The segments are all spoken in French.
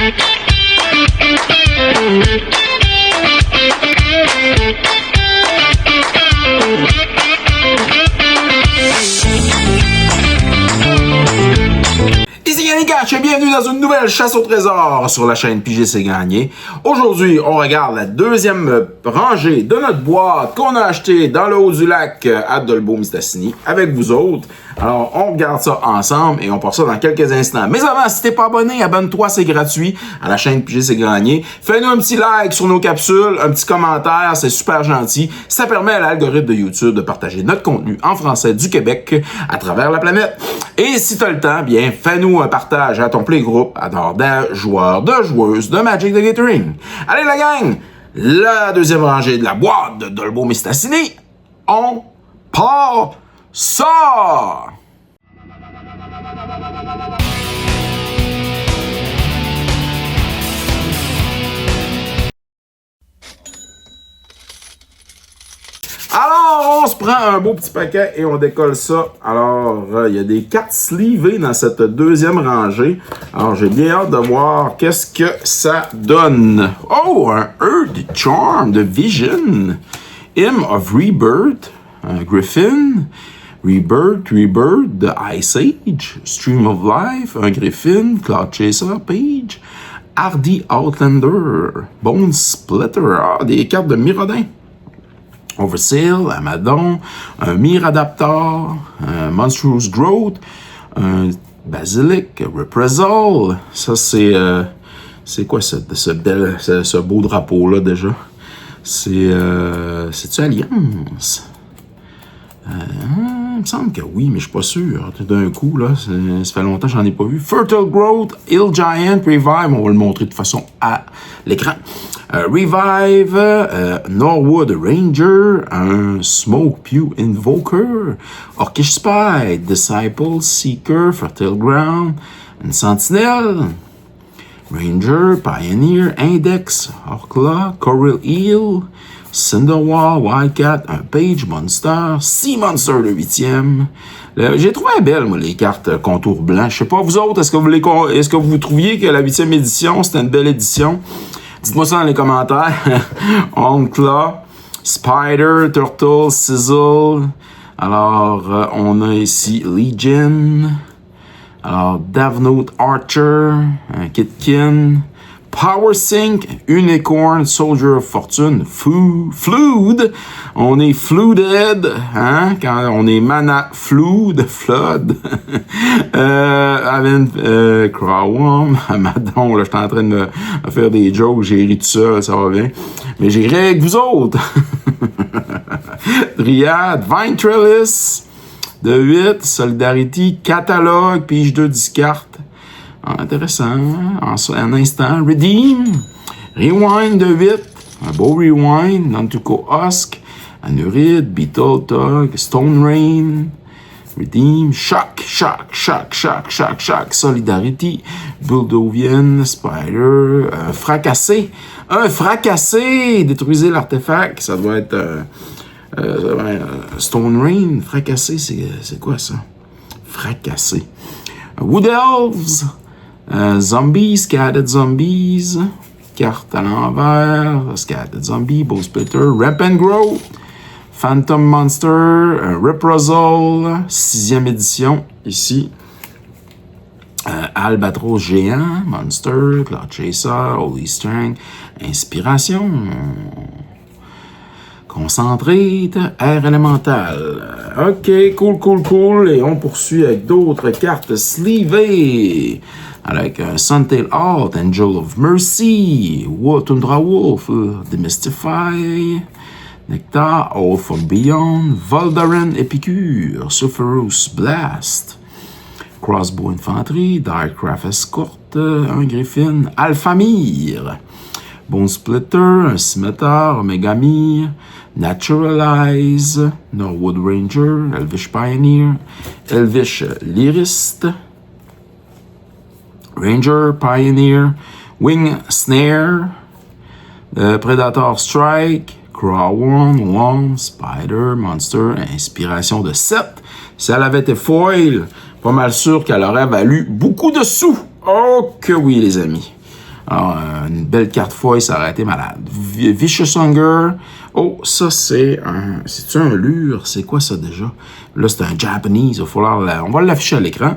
Ici Yannick H et bienvenue dans une nouvelle chasse au trésor sur la chaîne Pigé c'est gagné. Aujourd'hui, on regarde la deuxième rangée de notre boîte qu'on a acheté dans le haut du lac à Dolbeau-Mistassini avec vous autres. Alors, on regarde ça ensemble et on part ça dans quelques instants. Mais avant, si t'es pas abonné, abonne-toi, c'est gratuit à la chaîne Pigé c'est gagné. Fais-nous un petit like sur nos capsules, un petit commentaire, c'est super gentil. Ça permet à l'algorithme de YouTube de partager notre contenu en français du Québec à travers la planète. Et si t'as le temps, bien, fais-nous un partage à ton playgroup à des joueurs, de joueuses de Magic the Gathering. Allez la gang, la deuxième rangée de la boîte de Dolbeau-Mistassini, on part ça! Alors, on se prend un beau petit paquet et on décolle ça. Alors, il y a des cartes sleevées dans cette deuxième rangée. Alors, j'ai bien hâte de voir qu'est-ce que ça donne. Oh, un Earth Charm de Vision. Hymn of Rebirth, un Griffin. Rebirth de Ice Age. Stream of Life, un Griffin. Cloud Chaser, Page. Hardy Outlander. Bone Splitter, des cartes de Mirrodin. Overseal, Amadon, un Miradaptor, un Monstrous Growth, un Basilic, Reprisal. Ça, c'est quoi ce beau drapeau-là, déjà? C'est-tu Alliance? Il me semble que oui, mais je suis pas sûr. D'un coup, là, ça fait longtemps que j'en ai pas vu. Fertile Growth, Hill Giant, Revive, on va le montrer de façon à l'écran. Revive, Norwood Ranger, un Smoke Pew Invoker, Orcish Spy, Disciple, Seeker, Fertile Ground, une Sentinelle, Ranger, Pioneer, Index, Orcla, Coral Eel, Cinderwall, Wildcat, un Page Monster, Sea Monster le 8e. J'ai trouvé belle, moi, les cartes contour blanc. Je sais pas, vous autres, est-ce que vous trouviez que la 8e édition, c'était une belle édition? Dites-moi ça dans les commentaires. Onclaw, Spider, Turtle, Sizzle. Alors, on a ici Legion. Alors, Davnote Archer, un Kitkin. Power Sync, Unicorn, Soldier of Fortune, Flood. On est Flooded, hein, quand on est Mana Flood. Crowworm, Amadon, là, je suis en train de me faire des jokes, j'ai ri tout seul, ça va bien. Mais j'ai ri avec vous autres. Dryad, Vine Trellis, de 8, Solidarity, Catalogue, pige 2 discartes. Intéressant. Un instant. Redeem. Rewind de 8. Un beau rewind. Nantuko Husk. Anuride. Beetle Tug. Stone Rain. Redeem. Shock. Solidarity. Bulldovian. Spider. Fracassé. Un fracassé. Détruisez l'artefact. Ça doit être Stone Rain. Fracassé, c'est quoi ça? Fracassé. Wood Elves. Zombies, Scattered Zombies, carte à l'envers, Scattered Zombie, Bow Splitter, Ramp and Grow, Phantom Monster, Reprisal, 6e édition, ici, Albatros Géant, Monster, Cloud Chaser, Holy Strength, Inspiration, Concentrate, Air Elemental. Ok, cool. Et on poursuit avec d'autres cartes sleevées. Avec Suntail Alt, Angel of Mercy, Tundra Wolf, Demystify, Nectar, All from Beyond, Voldaren Epicure, Sulphurous Blast, Crossbow Infantry, Darkcraft Escort, un Griffin, Alphamir, Bone Splitter, un Scimitar, Megamir, Naturalize, Norwood Ranger, Elvish Pioneer, Elvish Lyrist, Ranger, Pioneer, Wing Snare, Predator Strike, Crowworm, Worm, Spider, Monster, Inspiration de 7. Si elle avait été foil, pas mal sûr qu'elle aurait valu beaucoup de sous. Oh que oui, les amis. Alors, une belle carte foil, ça aurait été malade. Vicious Hunger. Oh, ça, c'est un... C'est-tu un lure? C'est quoi ça, déjà? Là, c'est un Japanese. Il va falloir... On va l'afficher à l'écran.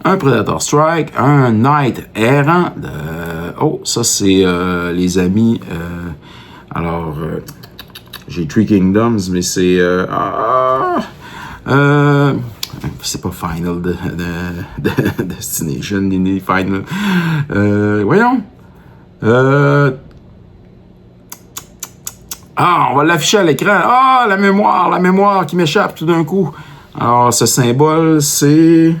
Un Predator Strike. Un Knight errant. Oh, ça, c'est les amis... alors... j'ai Three Kingdoms, mais c'est... c'est pas Final de Destination, ni Final. Voyons. On va l'afficher à l'écran. La mémoire qui m'échappe tout d'un coup. Alors, ce symbole, c'est...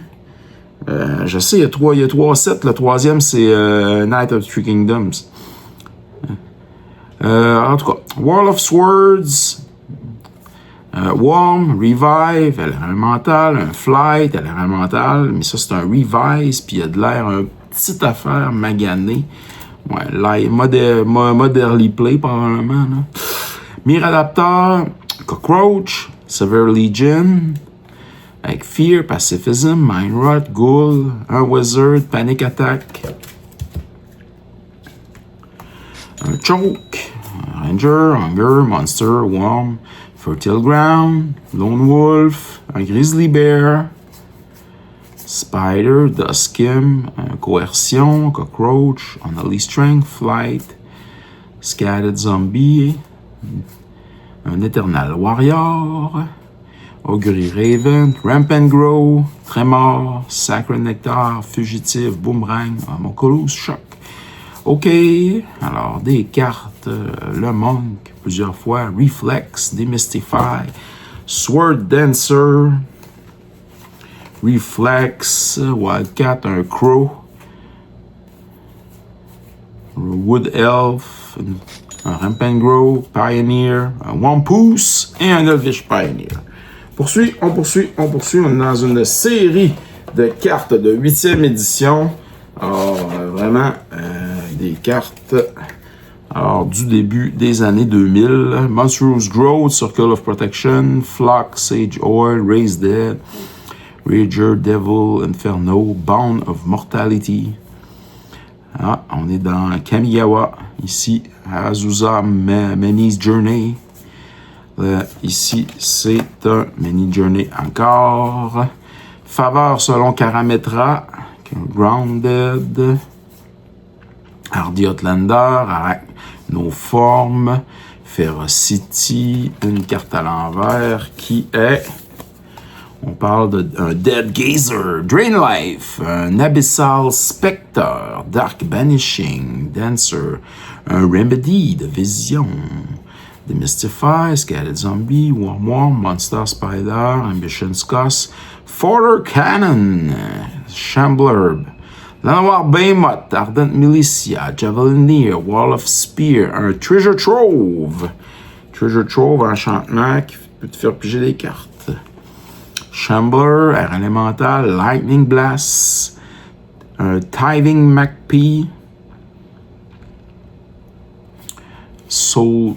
je sais, il y a trois sets. Le troisième, c'est Knight of Three Kingdoms. En tout cas, Wall of Swords... Warm, Revive, élément mental, un Flight, élément mental, mais ça c'est un Revise, puis il y a de l'air un petite affaire maganée. Ouais, Moderly Play probablement. Là. Miradaptor, Cockroach, Severe Legion, avec Fear, Pacifism, Mind Rot, Ghoul, un Wizard, Panic Attack, un Choke, Ranger, Hunger, Monster, Worm, Fertile Ground, Lone Wolf, un Grizzly Bear, Spider, Duskim, Coercion, Cockroach, Unholy Strength, Flight, Scattered Zombie, un Eternal Warrior, Augury Raven, Ramp and Grow, Tremor, Sacred Nectar, Fugitive, Boomerang, Homunculus Shock. OK, alors des cartes, le Monk, plusieurs fois, Reflex, Demystify, Sword Dancer, Reflex, Wildcat, un Crow, Wood Elf, un Ramp and Grow, Pioneer, un Wampus et un Elvish Pioneer. On poursuit. On est dans une série de cartes de 8e édition. Alors, vraiment, des cartes du début des années 2000. Monstrous Growth, Circle of Protection, Flock, Sage Oil, Raise Dead, Rager, Devil, Inferno, Bound of Mortality. On est dans Kamigawa, ici, Azusa, Many's Journey. Ici, c'est un Many Journey encore. Faveur selon Karametra, Grounded, Hardy Outlander, Arachnoforme, Ferocity, une carte à l'envers qui est... On parle d'un Dead Gazer, Drain Life, un Abyssal Spectre, Dark Banishing, Dancer, un Remedy de Vision, Demystify, Scattered Zombie, Worm, Monster Spider, Ambition Scoss, Forder Cannon, Shambler, Lanoir Behemoth, Ardent Militia, Javelineer, Wall of Spear, un Treasure Trove. Treasure Trove, enchantement qui peut te faire piger des cartes. Shambler, Air Elemental, Lightning Blast, un Tithing MacP, Soul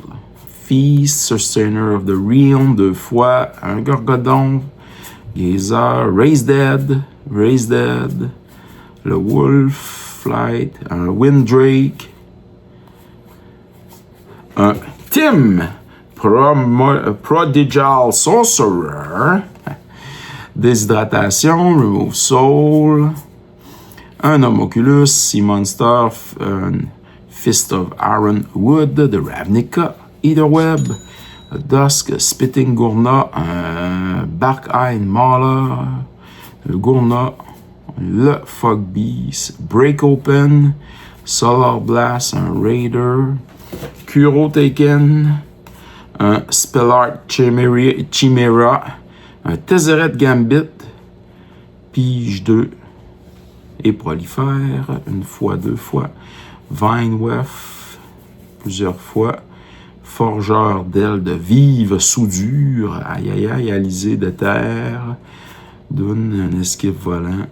Feast, Sustainer of the Realm, 2 fois, un Gorgodon, Gazer, Raise Dead, le Wolf, Flight, un Windrake, un Tim, Prodigal Sorcerer, Déshydratation, Remove Soul, un Homunculus, Sea Monster, Fist of Iron Wood de Ravnica, Etherweb, Dusk, Spitting Gourna, un Bark-Eyed Mauler, le Gourna, le Fog Beast, Break Open, Solar Blast, un Raider, Kuro Taken, un Spellart Chimera, un Tezzeret Gambit, Pige 2 et Prolifère, une fois, 2 fois, Vinewef, plusieurs fois, Forgeur d'ailes de vive soudure, aïe aïe aïe, alizé de terre, Dune, un esquive volant,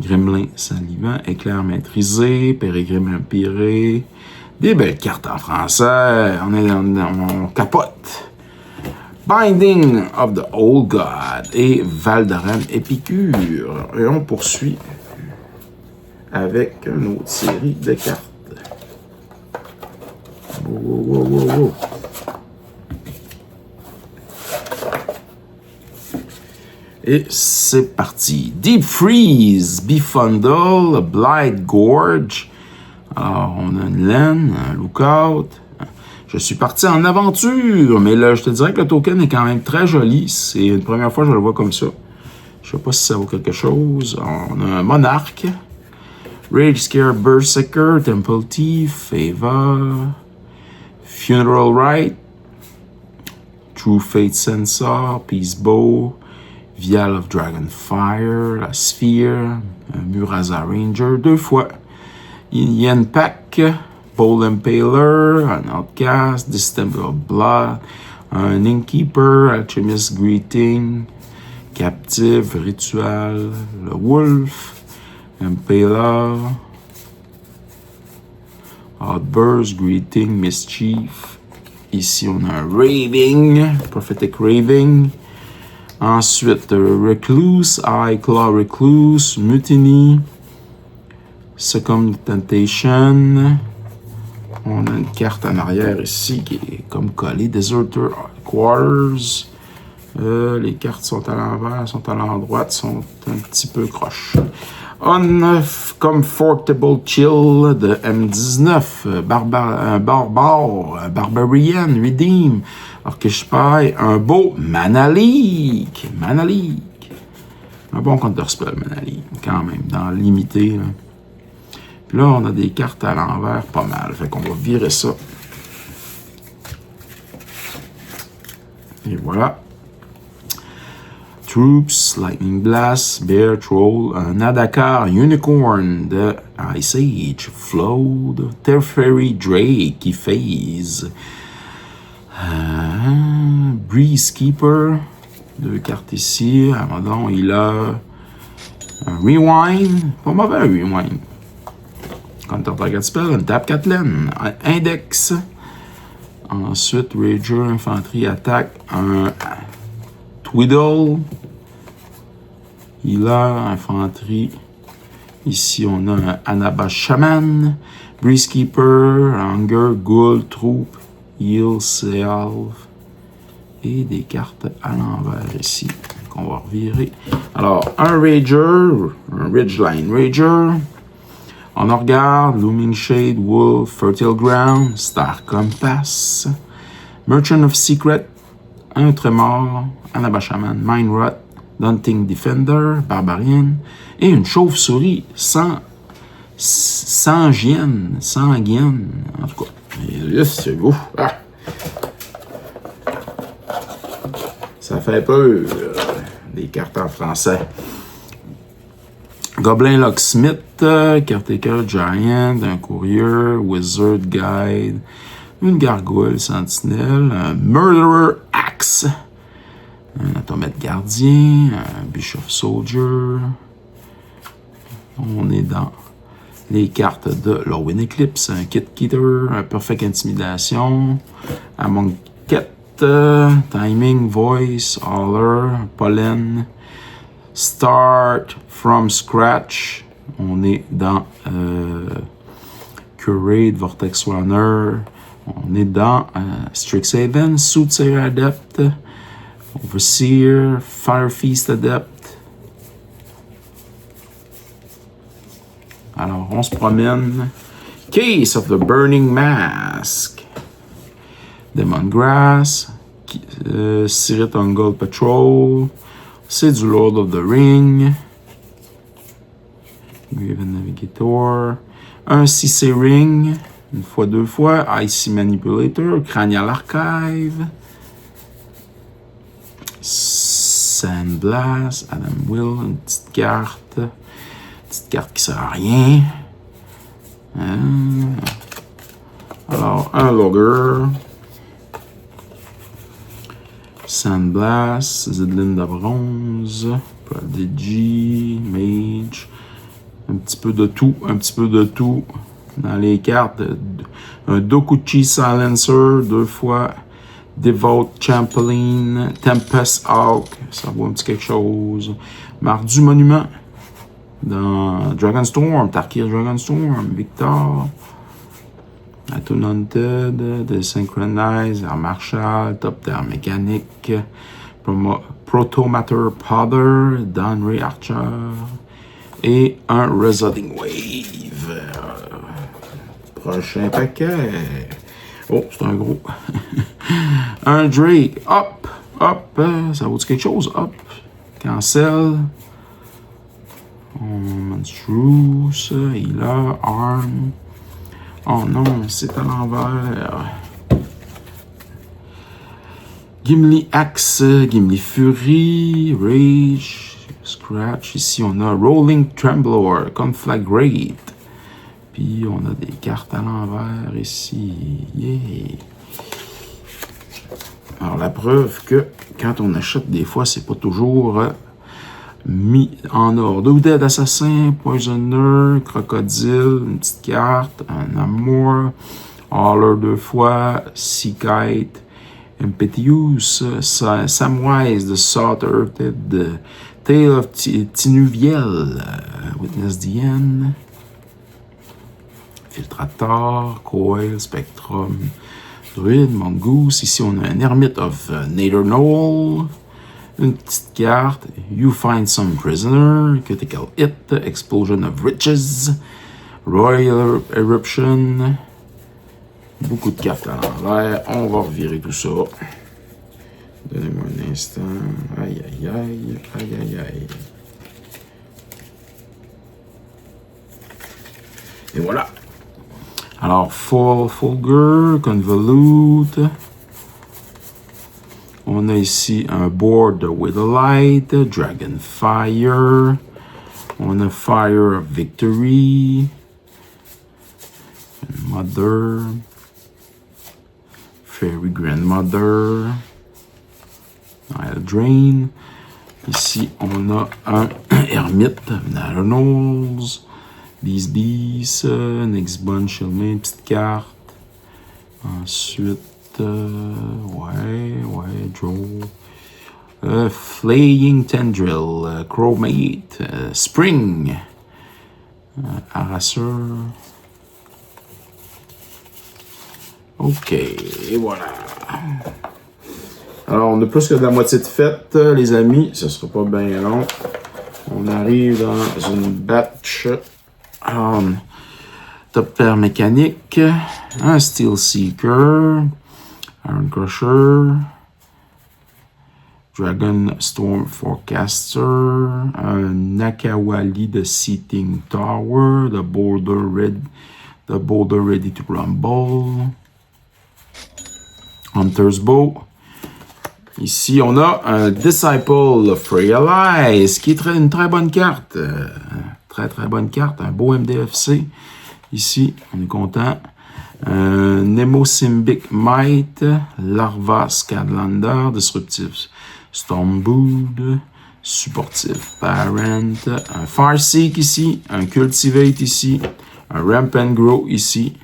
Gremlin salivant, Éclair maîtrisé, Pérégrine empiré, des belles cartes en français, on capote. Binding of the Old God et Valdaran Épicure. Et on poursuit avec une autre série de cartes. Wow. Et c'est parti. Deep Freeze, Bifundle, Blight Gorge. Alors, on a une laine, un Lookout. Je suis parti en aventure, mais là, je te dirais que le token est quand même très joli. C'est une première fois que je le vois comme ça. Je sais pas si ça vaut quelque chose. On a un Monarque, Rage Scare Berserker, Temple Thief, Eva, Funeral Rite, True Fate Sensor, Peace Bow, Vial of Dragonfire, la Sphere, un Murasa Ranger 2 fois, Yen Pack, Bold Impaler, un Outcast, Distemper of Blood, un Innkeeper, Alchemist Greeting, Captive, Ritual, le Wolf, Impaler, Outburst, Greeting, Mischief. Ici, on a un Raving, Prophetic Raving. Ensuite, Recluse, Eye Claw Recluse, Mutiny, Succumb Temptation. On a une carte en arrière ici qui est comme collée, Deserter Quarters. Les cartes sont à l'envers, sont à l'endroit, sont un petit peu croches. Uncomfortable Chill de M19, Barbarian, Redeem, Orchespie, un beau Manalik. Un bon counterspell, Manalik, quand même, dans le limité. Là. Puis là, on a des cartes à l'envers, pas mal. Fait qu'on va virer ça. Et voilà. Troops, Lightning Blast, Bear Troll, un Adakar Unicorn de Ice Age, Flood, Teferi Drake qui phase, Breeze Keeper, 2 cartes ici, Amadon, il a un Rewind, pas mauvais un Rewind, Counter Target Spell, un Tap 4 laine, un Index, ensuite Rager, Infanterie, Attaque, un Twiddle, Healer, Infanterie. Ici, on a un Anaba Shaman, Breezekeeper, Hunger, Ghoul, Troop, Heal, Salve. Et des cartes à l'envers ici, qu'on va revirer. Alors, un Rager, un Ridgeline Rager. On regarde Looming Shade, Wolf, Fertile Ground, Star Compass, Merchant of Secret, un Tremor, Anaba Shaman, Mind Rot, Daunting Defender, Barbarian, et une chauve-souris sans gyenne, en tout cas. C'est beau. Ah. Ça fait peur. Des cartes en français. Goblin Locksmith, Caretaker Giant, un Courier, Wizard Guide, une Gargoyle Sentinelle, un Murderer Axe, un Automate Gardien, un Bishop Soldier. On est dans les cartes de Lorwyn Eclipse, un Kit Keeter, un Perfect Intimidation, un Monket, Timing, Voice, Holler, Pollen, Start from Scratch. On est dans Curate, Vortex Runner. On est dans Strixhaven, Soothsayer Adept, Overseer, Fire Feast Adept. Alors, on se promène. Case of the Burning Mask. Demongrass. Sirit Ungol Patrol. C'est du Lord of the Ring. Graven Navigator. Un CC Ring. Une fois, 2 fois. Icy Manipulator. Cranial Archive. Sandblast. Adam Will. Une petite carte. Petite carte qui sert à rien. Alors, un Logger. Sandblast, Zidlin de bronze, Prodigy, Mage, un petit peu de tout dans les cartes. Un Dokuchi Silencer, 2 fois, Devote Champlain, Tempest Hawk, ça vaut un petit quelque chose. Mardu Monument, dans Dragonstorm, Tarkir Dragonstorm, Victor, Atone Hunted, Desynchronize, Air Marshal, Top Terre Mécanique, Protomatter Powder, Downray Archer et un Resounding Wave. Prochain paquet. Oh, c'est un gros. Un Drake. Hop, hop. Ça vaut quelque chose? Hop. Cancel. Monstrous. Healer. Arm. Oh non, c'est à l'envers. Gimli Axe. Gimli Fury. Rage. Scratch. Ici, on a Rolling Trembler. Conflagrate. Puis, on a des cartes à l'envers ici. Yeah! Alors, la preuve que quand on achète, des fois, c'est pas toujours mis en ordre. Dead Assassin, Poisoner, Crocodile, une petite carte, un Amour, Hauler 2 fois, Seakite, Impetuous, Samwise, The Salt Earthed, Tale of Tinuviel, Witness the End, Filtrator, Coil, Spectrum, Druid, Mongoose. Ici, on a un Hermit of Nether Knoll. Une petite carte. You Find Some Prisoner. Critical Hit. Explosion of Riches. Royal Eruption. Beaucoup de cartes à l'envers. On va revirer tout ça. Donnez-moi un instant. Aïe, aïe, aïe. Aïe, aïe, aïe. Et voilà. Alors, Fulgur, Convolute. On a ici un board with a light, Dragonfire. On a Fire of Victory. Mother. Fairy Grandmother. Nile Drain. Ici, on a un Hermite, Naternals. Bees, Next Bunch, Shellman, petite carte. Ensuite, Draw. Flaying Tendril, Chromate, Spring, Harasseur. Ok, et voilà. Alors, on a plus que de la moitié de fête, les amis. Ce sera pas bien long. On arrive dans une batch. Top Terre Mécanique, un Steel Seeker, Iron Crusher, Dragon Storm Forecaster, un Nakawali de Seating Tower, the Boulder Ready to Rumble, Hunter's Bow. Ici, on a un Disciple of Realize, qui est une très bonne carte. Très bonne carte, un beau MDFC. Ici, on est content. Nemosymbic Might, Larva Scadlander, Disruptive Stormbound, Supportive Parent, un Farseek ici, un Cultivate ici, un Ramp and Grow ici.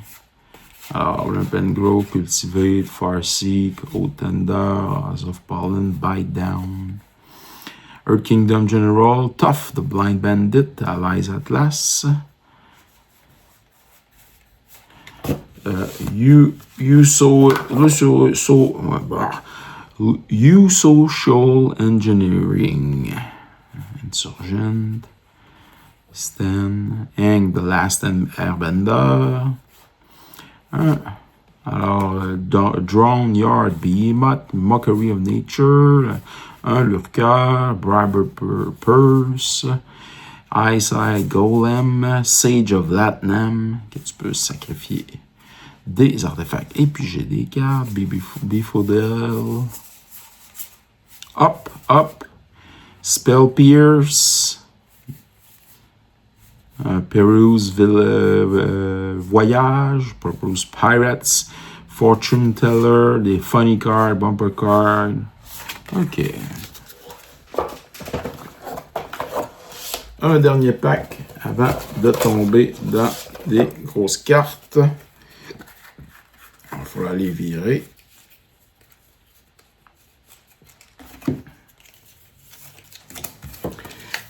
Alors, Ramp and Grow, Cultivate, Farseek, Otender, House of Pollen, Bite Down. Earth Kingdom General, Tough, the Blind Bandit, Allies Atlas. Social Engineering, Insurgent, Stan, Aang, the Last Airbender. Alors, Drone Yard, Behemoth, Mockery of Nature, un Lurker, Briber Purse, Eyesight Golem, Sage of Latnam, que tu peux sacrifier des artefacts. Et puis j'ai des cartes, Befoodle, Up, Spell Pierce, Peruse Voyage, Purpose Pirates, Fortune Teller, des Funny Cards, Bumper Cards. OK. Un dernier pack avant de tomber dans des grosses cartes. Il faut aller virer.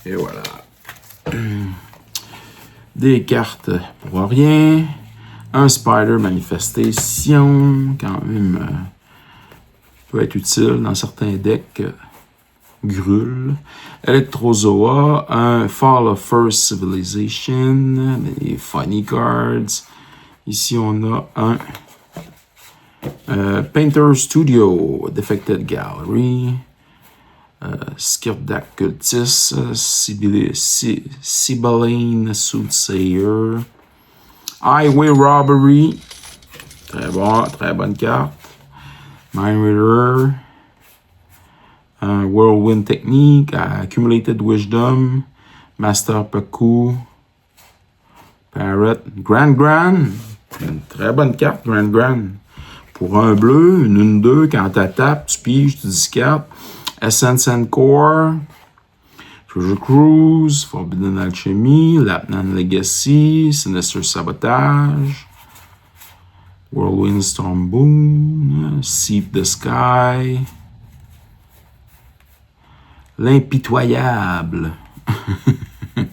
Et voilà. Des cartes pour rien. Un Spider Manifestation, quand même, peut être utile dans certains decks. Grul. Electrozoa. Un Fall of First Civilization. Des Funny Cards. Ici, on a un Painter Studio. Defected Gallery. Skirdak Cultist. Sibylline Soothsayer. Highway Robbery. Très bon, très bonne carte. Mind Reader. Whirlwind Technique. Accumulated Wisdom. Master Paku. Parrot. Grand. Une très bonne carte, Grand. Pour un bleu, une 2, quand tu tapes, tu piges, tu discartes. Essence and Core. Treasure Cruise, Forbidden Alchemy, Lapnan Legacy, Sinister Sabotage, Whirlwind Storm Boom, Seep the Sky, L'Impitoyable. Je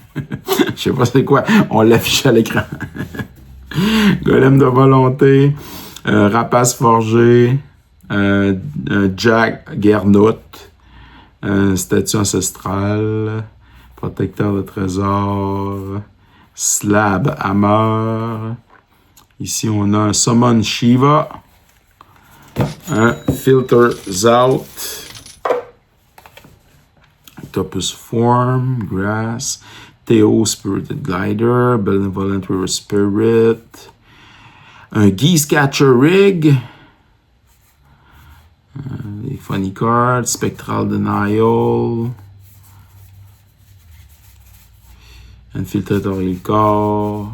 sais pas c'est quoi, on l'affiche à l'écran. Golem de volonté, Rapace forgé, Jack Guernotte. Statue ancestrale, protecteur de trésors, Slab Hammer. Ici, on a un Summon Shiva, un Filter Zout, Octopus Form, Grass, Theo Spirited Glider, Benevolent River Spirit, un Geese Catcher Rig, les Funny Cards, Spectral Denial, Infiltrator Core,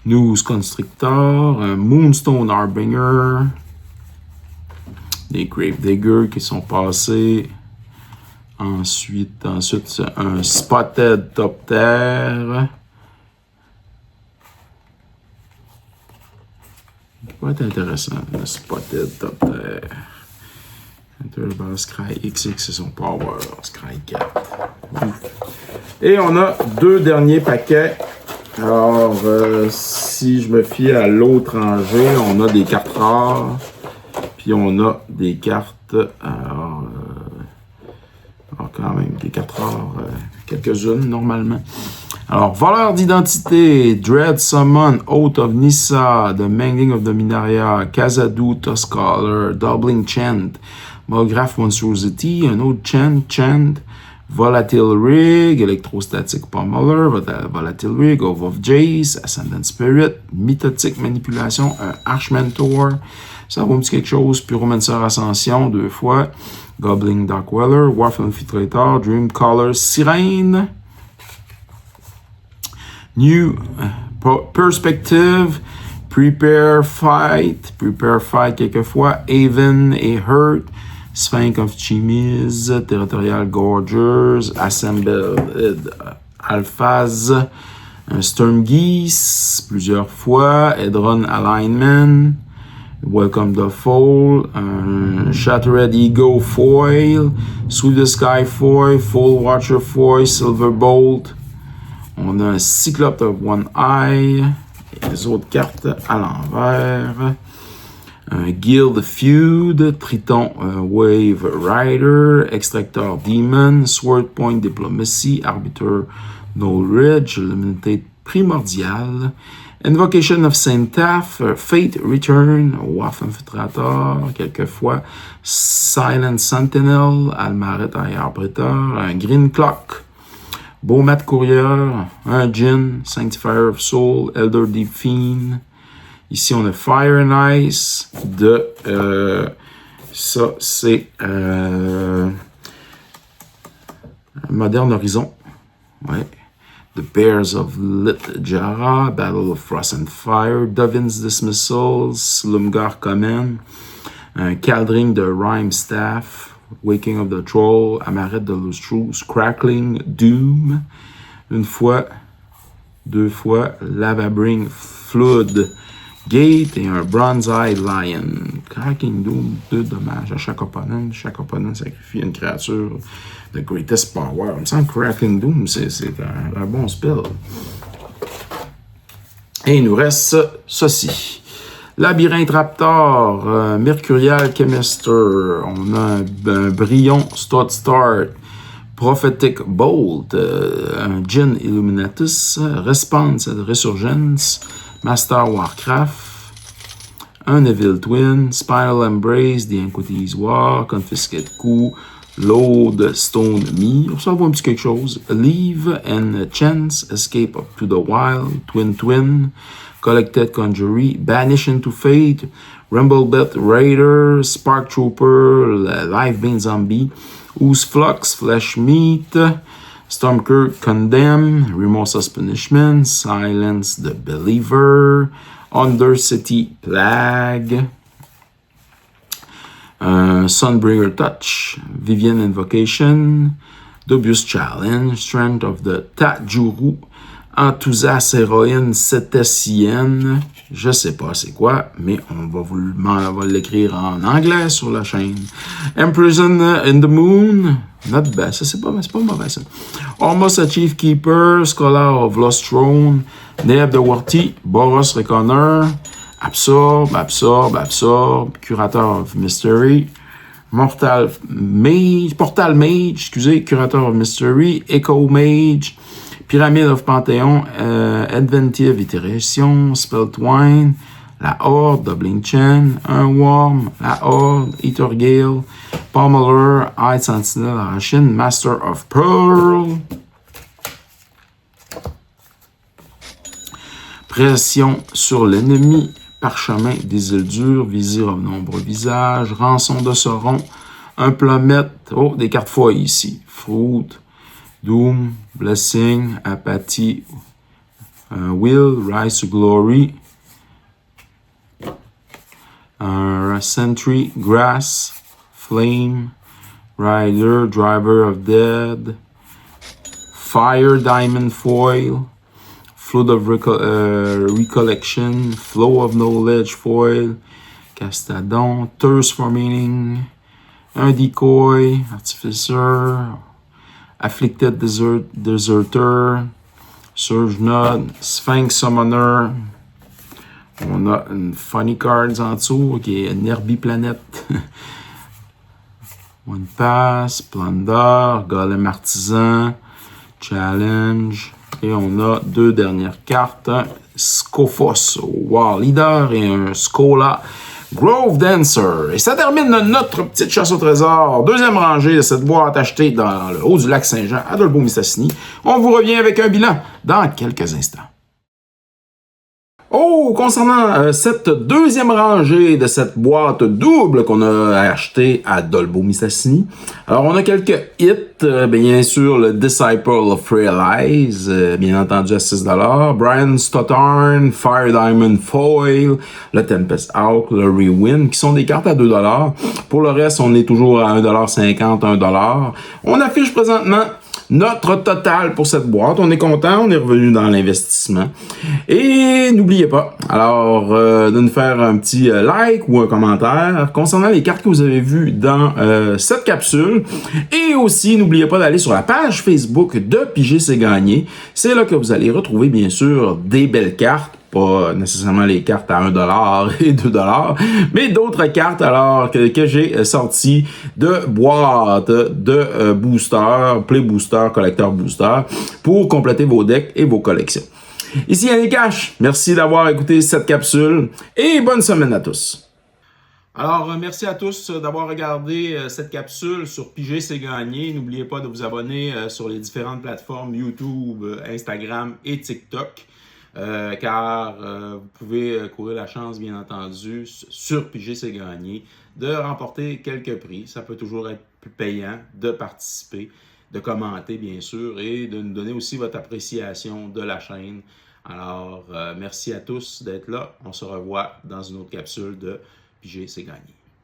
News Constrictor, un Moonstone Harbinger, des Grave Digger qui sont passés. Ensuite un Spotted Top Terre. Ça va être intéressant, le Spotted Top Terre. Turbo Scry XX, c'est son power. Scry 4. Et on a 2 derniers paquets. Alors, si je me fie à l'autre rangée, on a des cartes rares. Puis on a des cartes. Alors quand même, des cartes rares. Quelques-unes, normalement. Alors, voleur d'identité, Dread Summon, Oath of Nissa, The Mangling of the Minaria, Kazadu, Tuscaller, Doubling Chant, Molgraph Monstrosity, un autre Chant, Volatile Rig, Electrostatic Pummeler, Volatile Rig, Oath of Jace, Ascendant Spirit, Mythotic Manipulation, un Archmentor, ça vaut un petit quelque chose, Pyromancer Ascension, 2 fois, Goblin Darkweller, Warf Infiltrator, Dreamcaller, Sirène, New Perspective, Prepare Fight quelquefois, Haven et Hurt, Sphinx of Chimese, Territorial Gorgers, Assembled Alphaz, Storm Geese, plusieurs fois, Edron Alignment, Welcome the Fall, Shattered Ego Foil, Sweep the Sky Foil, Full Watcher Foil, Silverbolt. On a un Cyclope of One Eye, et les autres cartes à l'envers. Un Guild Feud, Triton Wave Rider, Extractor Demon, Sword Point Diplomacy, Arbiter Knowledge, Limited Primordial, Invocation of Saint Taff, Fate Return, Waff Infiltrator, quelquefois, Silent Sentinel, Almaret Arbiter, un Green Clock, Beaumat Courier, un Djinn, Sanctifier of Soul, Elder Deep Fiend. Ici, on a Fire and Ice de... ça, c'est... Modern Horizon. Ouais. The Bears of Lit Jara, Battle of Frost and Fire, Dovin's Dismissal, Slumgar Command, Caldring de Rhyme Staff, Waking of the Troll, Amaret de Lustrous, Crackling Doom, une fois, 2 fois, Lavabring Flood Gate et un Bronze-Eyed Lion. Cracking Doom, 2 dommages à chaque opponent. Chaque opponent sacrifie une créature de Greatest Power. Il me semble que Cracking Doom, c'est un bon spell. Et il nous reste ceci. Labyrinthe Raptor, Mercurial Chemister, on a un Brion Stud Start, Prophetic Bolt, un Jin Illuminatus, Response Resurgence, Master Warcraft, un Evil Twin, Spiral Embrace, The Antiquities War, Confiscate Coup, Load Stone Me, ça va un petit quelque chose, Leave and Chance, Escape up to the Wild, Twin, Collected Conjury, Banish into Fate, Rumblebet Raider, Spark Trooper, Live Bane Zombie, Ooze Flux, Flesh Meat, Stormkirk Condemn, Remorseless Punishment, Silence the Believer, Undercity Plague, Sunbringer Touch, Vivian Invocation, Dubious Challenge, Strength of the Tajuru, Enthousiast Héroïne Cétessienne, je sais pas c'est quoi, mais on va l'écrire en anglais sur la chaîne. Imprison in the Moon, not bad, ça c'est pas mauvais ça. Almost a Chief Keeper, Scholar of Lost Throne, Neb de Warty, Boros Reconner, Absorb, Curator of Mystery, Portal Mage, Curator of Mystery, Echo Mage, Pyramid of Pantheon, Adventive Iteration, Spelltwine, la Horde, Doubling Chain, un Worm, la Horde, Ether Gale, Pommeler, Eye Sentinel, Arachine, Master of Pearl, Pression sur l'ennemi, Parchemin des îles dures, Visir of nombreux visages, Rançon de Sauron, un Plummet, oh, des cartes foy ici, Fruit, Doom, Blessing, Apathy, Will, Rise to Glory, Sentry, Grass, Flame, Rider, Driver of Dead, Fire, Diamond Foil, Flood of Recollection, Flow of Knowledge Foil, Castadon, Thirst for Meaning, un Decoy, Artificer, Afflicted Deserter, Surge Node, Sphinx Summoner. On a une Funny Cards en dessous, qui est Nerby Planet. One Pass, Plunder, Golem Artisan, Challenge. Et on a deux dernières cartes, un Scophos War Leader et un Skola Grove Dancer. Et ça termine notre petite chasse au trésor. Deuxième rangée de cette boîte achetée dans le haut du lac Saint-Jean à Dolbeau-Mistassini. On vous revient avec un bilan dans quelques instants. Oh, concernant cette deuxième rangée de cette boîte double qu'on a achetée à Dolbeau-Mistassini, alors on a quelques hits, bien sûr le Disciple of Realize, bien entendu à 6$, Brian Stottarn, Fire Diamond Foil, le Tempest Out, le Rewind, qui sont des cartes à 2$. Pour le reste, on est toujours à 1,50$, 1$. On affiche présentement notre total pour cette boîte. On est content, on est revenu dans l'investissement. Et n'oubliez pas, alors, de nous faire un petit like ou un commentaire concernant les cartes que vous avez vues dans cette capsule. Et aussi, n'oubliez pas d'aller sur la page Facebook de Piger c'est gagné. C'est là que vous allez retrouver, bien sûr, des belles cartes. Pas nécessairement les cartes à 1$ et 2$, mais d'autres cartes alors que j'ai sorties de boîtes de booster, play booster, collector booster pour compléter vos decks et vos collections. Ici Yannick Cash, merci d'avoir écouté cette capsule et bonne semaine à tous. Alors, merci à tous d'avoir regardé cette capsule sur Piger c'est gagné. N'oubliez pas de vous abonner sur les différentes plateformes YouTube, Instagram et TikTok. Car vous pouvez courir la chance, bien entendu, sur Piger c'est gagné, de remporter quelques prix. Ça peut toujours être plus payant de participer, de commenter, bien sûr, et de nous donner aussi votre appréciation de la chaîne. Alors, merci à tous d'être là. On se revoit dans une autre capsule de Piger c'est gagné.